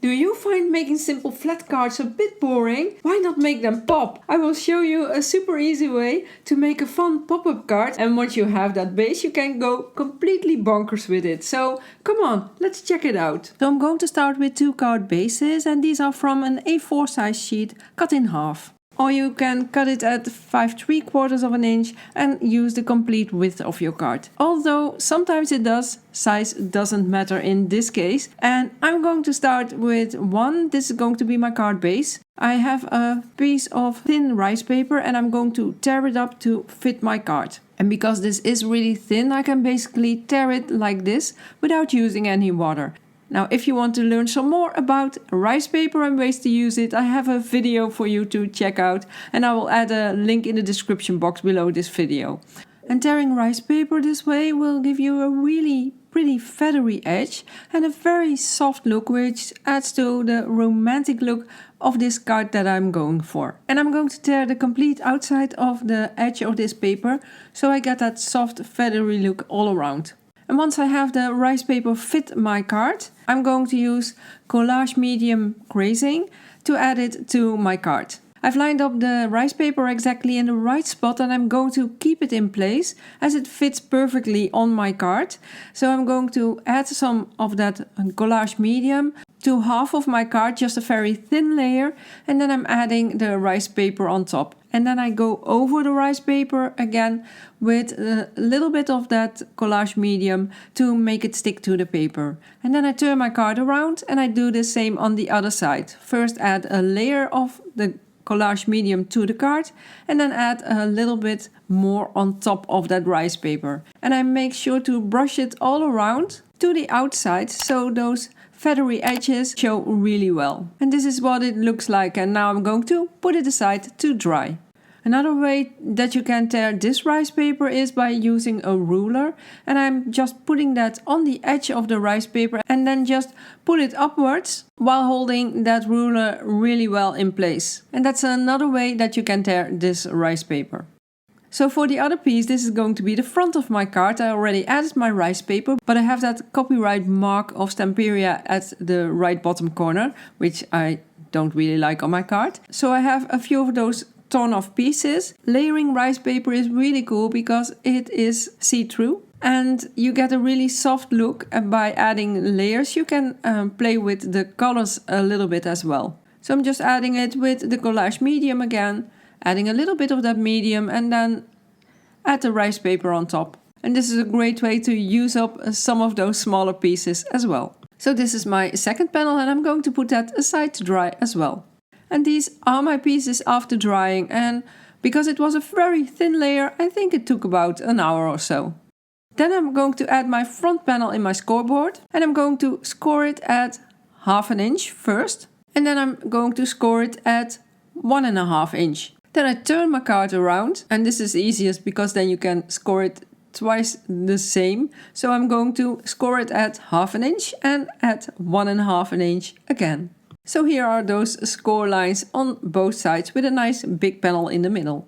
Do you find making simple flat cards a bit boring? Why not make them pop? I will show you a super easy way to make a fun pop-up card, and once you have that base you can go completely bonkers with it. So come on, let's check it out. So I'm going to start with 2 card bases, and these are from an A4 size sheet cut in half. Or you can cut it at 5 3/4 of an inch and use the complete width of your card. Although sometimes it does, size doesn't matter in this case. And I'm going to start with one. This is going to be my card base. I have a piece of thin rice paper and I'm going to tear it up to fit my card. And because this is really thin, I can basically tear it like this without using any water. Now, if you want to learn some more about rice paper and ways to use it, I have a video for you to check out, and I will add a link in the description box below this video. And tearing rice paper this way will give you a really pretty feathery edge and a very soft look, which adds to the romantic look of this card that I'm going for. And I'm going to tear the complete outside of the edge of this paper so I get that soft feathery look all around. And once I have the rice paper fit my card, I'm going to use Collage medium Crazing to add it to my card. I've lined up the rice paper exactly in the right spot and I'm going to keep it in place as it fits perfectly on my card. So I'm going to add some of that Collage medium to half of my card, just a very thin layer, and then I'm adding the rice paper on top. And then I go over the rice paper again with a little bit of that Collage medium to make it stick to the paper. And then I turn my card around and I do the same on the other side. First add a layer of the Collage medium to the card and then add a little bit more on top of that rice paper. And I make sure to brush it all around to the outside so those feathery edges show really well. And this is what it looks like, and now I'm going to put it aside to dry. Another way that you can tear this rice paper is by using a ruler, and I'm just putting that on the edge of the rice paper and then just pull it upwards while holding that ruler really well in place. And that's another way that you can tear this rice paper. So for the other piece, this is going to be the front of my card. I already added my rice paper, but I have that copyright mark of stamperia at the right bottom corner, which I don't really like on my card. So I have a few of those torn off pieces. Layering rice paper is really cool because it is see-through and you get a really soft look, and by adding layers you can play with the colors a little bit as well. So I'm just adding it with the Collage medium again, adding a little bit of that medium and then add the rice paper on top. And this is a great way to use up some of those smaller pieces as well. So this is my second panel and I'm going to put that aside to dry as well. And these are my pieces after drying, and because it was a very thin layer, I think it took about an hour or so. Then I'm going to add my front panel in my scoreboard and I'm going to score it at 1/2 inch first, and then I'm going to score it at 1.5 inch. Then I turn my card around, and this is easiest because then you can score it twice the same. So I'm going to score it at 1/2 inch and at 1.5 inch again. So here are those score lines on both sides with a nice big panel in the middle.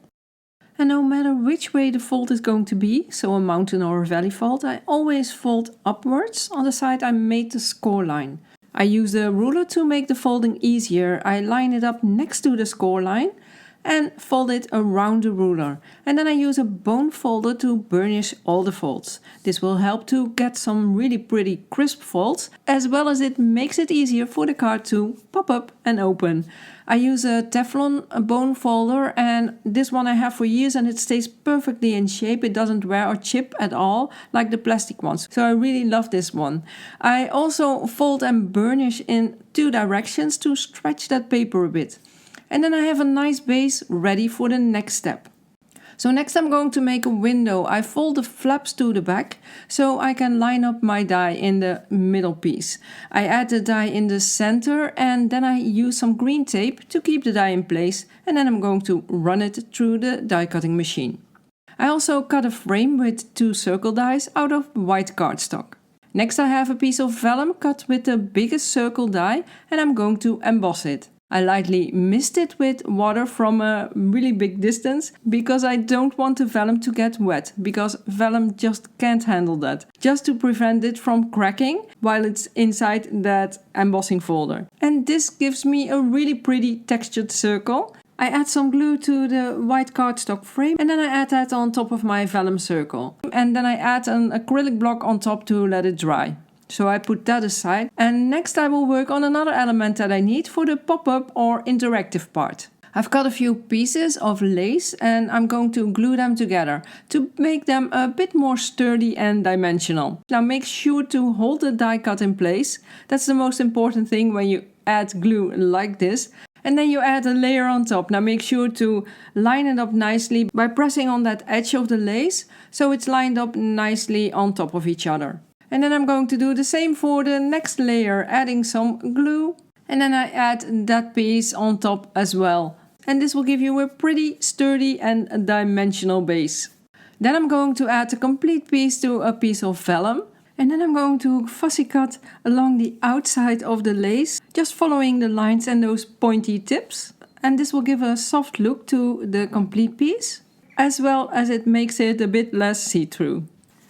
And no matter which way the fold is going to be, so a mountain or a valley fold, I always fold upwards on the side I made the score line. I use the ruler to make the folding easier. I line it up next to the score line and fold it around the ruler. And then I use a bone folder to burnish all the folds. This will help to get some really pretty crisp folds, as well as it makes it easier for the card to pop up and open. I use a Teflon bone folder, and this one I have for years and it stays perfectly in shape. It doesn't wear or chip at all like the plastic ones. So I really love this one. I also fold and burnish in 2 directions to stretch that paper a bit. And then I have a nice base ready for the next step. So next I'm going to make a window. I fold the flaps to the back so I can line up my die in the middle piece. I add the die in the center and then I use some green tape to keep the die in place, and then I'm going to run it through the die cutting machine. I also cut a frame with 2 circle dies out of white cardstock. Next I have a piece of vellum cut with the biggest circle die and I'm going to emboss it. I lightly mist it with water from a really big distance because I don't want the vellum to get wet, because vellum just can't handle that. Just to prevent it from cracking while it's inside that embossing folder. And this gives me a really pretty textured circle. I add some glue to the white cardstock frame and then I add that on top of my vellum circle. And then I add an acrylic block on top to let it dry. So I put that aside, and next I will work on another element that I need for the pop-up or interactive part. I've got a few pieces of lace and I'm going to glue them together to make them a bit more sturdy and dimensional. Now make sure to hold the die cut in place. That's the most important thing when you add glue like this. And then you add a layer on top. Now make sure to line it up nicely by pressing on that edge of the lace so it's lined up nicely on top of each other. And then I'm going to do the same for the next layer, adding some glue. And then I add that piece on top as well. And this will give you a pretty sturdy and dimensional base. Then I'm going to add a complete piece to a piece of vellum. And then I'm going to fussy cut along the outside of the lace, just following the lines and those pointy tips. And this will give a soft look to the complete piece, as well as it makes it a bit less see-through.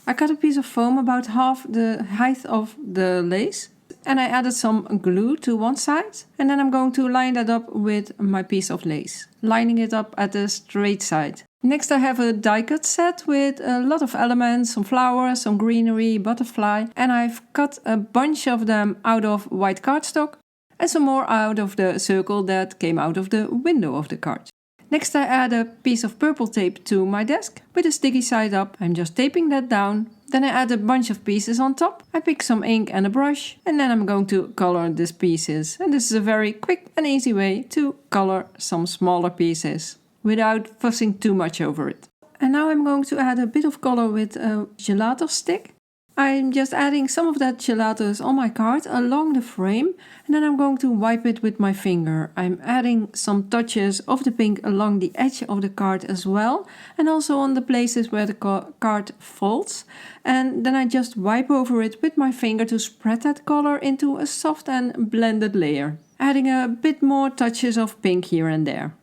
I cut a piece of foam about half the height of the lace and I added some glue to one side, and then I'm going to line that up with my piece of lace, lining it up at the straight side. Next I have a die cut set with a lot of elements, some flowers, some greenery, butterfly, and I've cut a bunch of them out of white cardstock and some more out of the circle that came out of the window of the card. Next I add a piece of purple tape to my desk with a sticky side up. I'm just taping that down. Then I add a bunch of pieces on top. I pick some ink and a brush and then I'm going to color these pieces. And this is a very quick and easy way to color some smaller pieces without fussing too much over it. And now I'm going to add a bit of color with a gelato stick. I'm just adding some of that gelatos on my card along the frame and then I'm going to wipe it with my finger. I'm adding some touches of the pink along the edge of the card as well, and also on the places where the card folds, and then I just wipe over it with my finger to spread that color into a soft and blended layer, adding a bit more touches of pink here and there.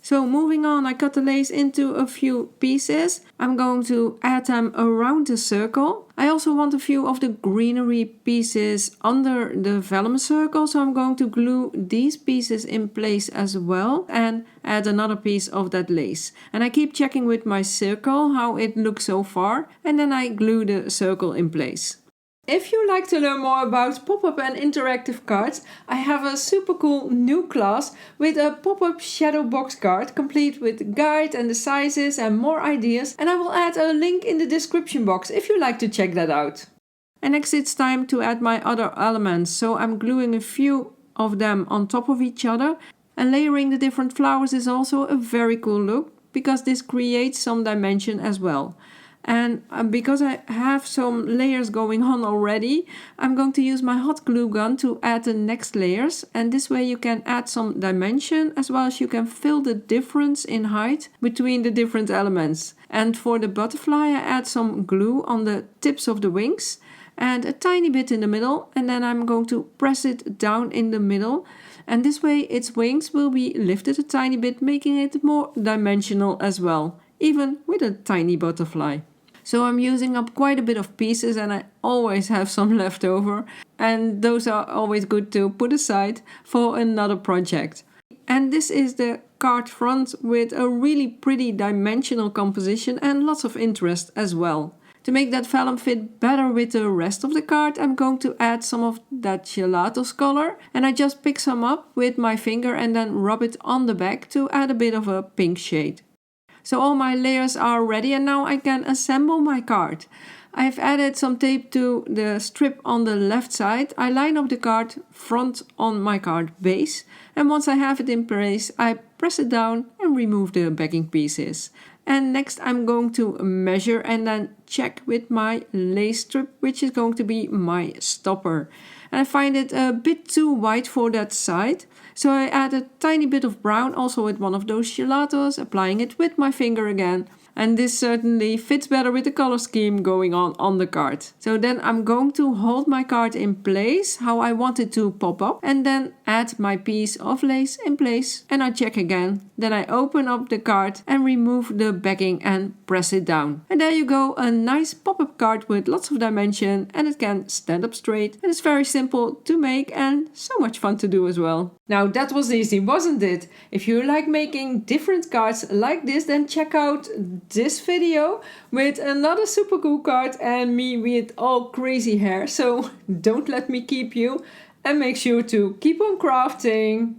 So moving on, I cut the lace into a few pieces. I'm going to add them around the circle. I also want a few of the greenery pieces under the vellum circle, so I'm going to glue these pieces in place as well and add another piece of that lace. And I keep checking with my circle how it looks so far, and then I glue the circle in place. If you like to learn more about pop-up and interactive cards, I have a super cool new class with a pop-up shadow box card, complete with guide and the sizes and more ideas, and I will add a link in the description box if you like to check that out. And next it's time to add my other elements, so I'm gluing a few of them on top of each other, and layering the different flowers is also a very cool look because this creates some dimension as well. And because I have some layers going on already, I'm going to use my hot glue gun to add the next layers. And this way you can add some dimension as well as you can fill the difference in height between the different elements. And for the butterfly I add some glue on the tips of the wings and a tiny bit in the middle. And then I'm going to press it down in the middle. And this way its wings will be lifted a tiny bit, making it more dimensional as well, even with a tiny butterfly. So I'm using up quite a bit of pieces and I always have some left over, and those are always good to put aside for another project. And this is the card front with a really pretty dimensional composition and lots of interest as well. To make that vellum fit better with the rest of the card, I'm going to add some of that gelatos color, and I just pick some up with my finger and then rub it on the back to add a bit of a pink shade. So all my layers are ready and now I can assemble my card. I've added some tape to the strip on the left side. I line up the card front on my card base, and once I have it in place I press it down and remove the backing pieces. And next I'm going to measure and then check with my lace strip, which is going to be my stopper. And I find it a bit too wide for that side. So I add a tiny bit of brown, also with one of those gelatos, applying it with my finger again. and this certainly fits better with the color scheme going on the card. So then I'm going to hold my card in place how I want it to pop up, and then add my piece of lace in place, and I check again. Then I open up the card and remove the backing and press it down. And there you go, a nice pop-up card with lots of dimension, and it can stand up straight, and it's very simple to make and so much fun to do as well. Now that was easy, wasn't it? If you like making different cards like this, then check out this video with another super cool card and me with all crazy hair. So don't let me keep you, and make sure to keep on crafting.